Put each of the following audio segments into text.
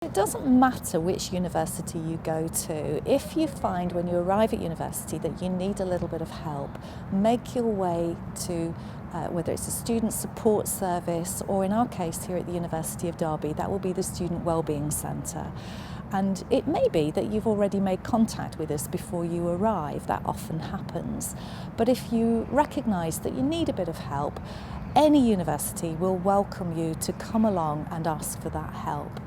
It doesn't matter which university you go to. If you find when you arrive at university that you need a little bit of help, make your way to whether it's a student support service or in our case here at the University of Derby, that will be the Student Wellbeing Centre. And it may be that you've already made contact with us before you arrive, that often happens. But if you recognise that you need a bit of help, any university will welcome you to come along and ask for that help.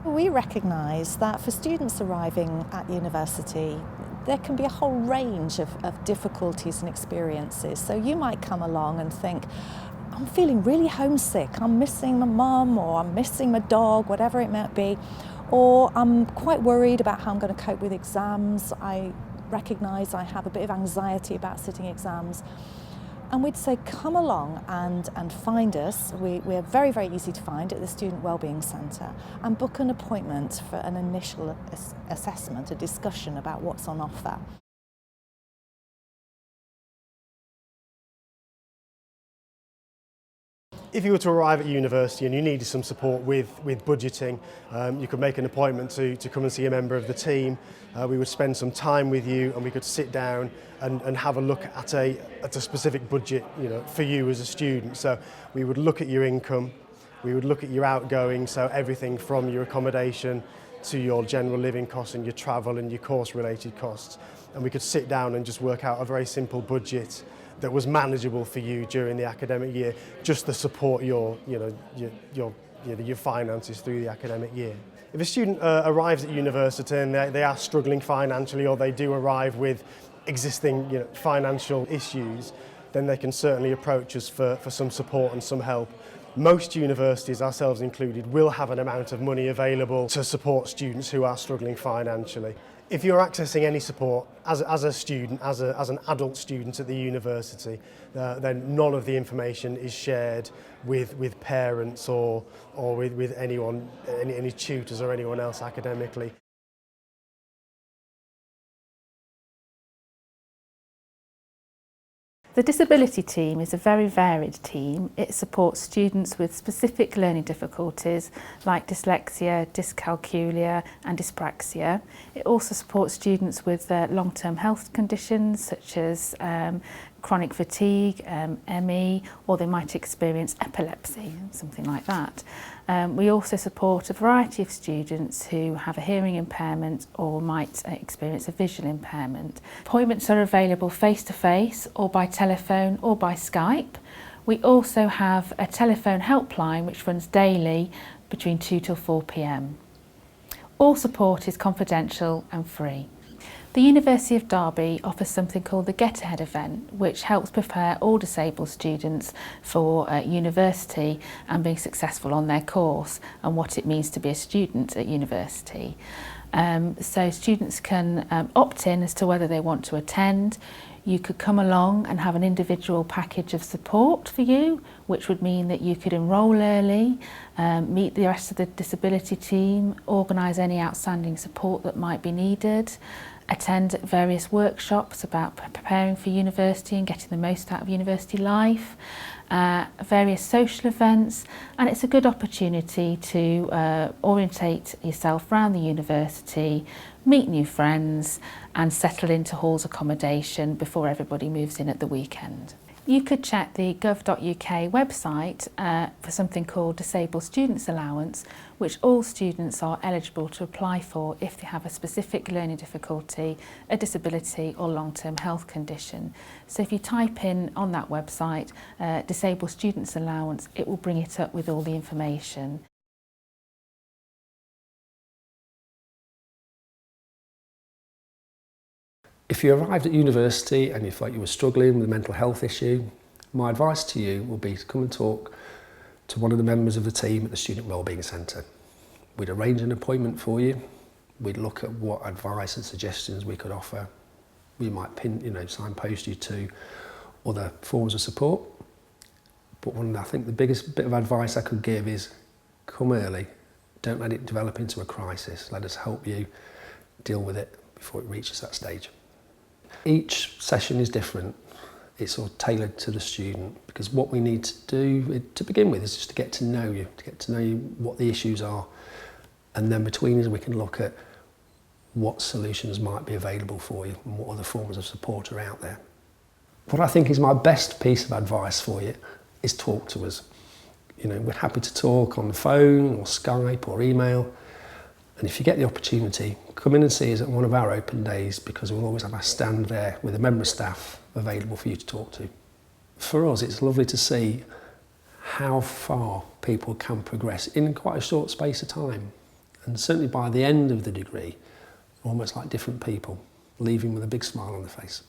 We recognise that for students arriving at university, there can be a whole range of difficulties and experiences. So you might come along and think, I'm feeling really homesick, I'm missing my mum or I'm missing my dog, whatever it might be, or I'm quite worried about how I'm going to cope with exams. I recognise I have a bit of anxiety about sitting exams. And we'd say, come along and find us. We're very, very easy to find at the Student Wellbeing Centre, and book an appointment for an initial assessment, a discussion about what's on offer. If you were to arrive at university and you needed some support with budgeting, you could make an appointment to come and see a member of the team. We would spend some time with you and we could sit down and have a look at a specific budget, for you as a student. So we would look at your income, we would look at your outgoings, so everything from your accommodation to your general living costs and your travel and your course related costs. And we could sit down and just work out a very simple budget that was manageable for you during the academic year, just to support your finances through the academic year. If a student arrives at university and they are struggling financially, or they do arrive with existing financial issues, then they can certainly approach us for some support and some help. Most universities, ourselves included, will have an amount of money available to support students who are struggling financially. If you're accessing any support as a student, as an adult student at the university, then none of the information is shared with parents or with anyone, any tutors or anyone else academically. The disability team is a very varied team. It supports students with specific learning difficulties like dyslexia, dyscalculia and dyspraxia. It also supports students with long-term health conditions such as chronic fatigue, ME, or they might experience epilepsy, something like that. We also support a variety of students who have a hearing impairment or might experience a visual impairment. Appointments are available face-to-face or by telephone or by Skype. We also have a telephone helpline which runs daily between 2 till 4 p.m. All support is confidential and free. The University of Derby offers something called the Get Ahead event, which helps prepare all disabled students for university and being successful on their course and what it means to be a student at university. So students can opt in as to whether they want to attend. You could come along and have an individual package of support for you, which would mean that you could enrol early, meet the rest of the disability team, organise any outstanding support that might be needed, attend various workshops about preparing for university and getting the most out of university life, various social events, and it's a good opportunity to orientate yourself around the university, meet new friends and settle into halls accommodation before everybody moves in at the weekend. You could check the gov.uk website for something called Disabled Students Allowance, which all students are eligible to apply for if they have a specific learning difficulty, a disability or long-term health condition. So if you type in on that website Disabled Students Allowance, it will bring it up with all the information. If you arrived at university and you felt you were struggling with a mental health issue, my advice to you will be to come and talk to one of the members of the team at the Student Wellbeing Centre. We'd arrange an appointment for you. We'd look at what advice and suggestions we could offer. We might signpost you to other forms of support. But I think the biggest bit of advice I could give is come early. Don't let it develop into a crisis. Let us help you deal with it before it reaches that stage. Each session is different. It's sort of tailored to the student, because what we need to do to begin with is just to get to know you, what the issues are, And then between us we can look at what solutions might be available for you and what other forms of support are out there. What I think is my best piece of advice for you is talk to us. You know, we're happy to talk on the phone or Skype or email. And if you get the opportunity, come in and see us at one of our open days, because we'll always have our stand there with a member of staff available for you to talk to. For us, it's lovely to see how far people can progress in quite a short space of time. And certainly by the end of the degree, almost like different people, leaving with a big smile on their face.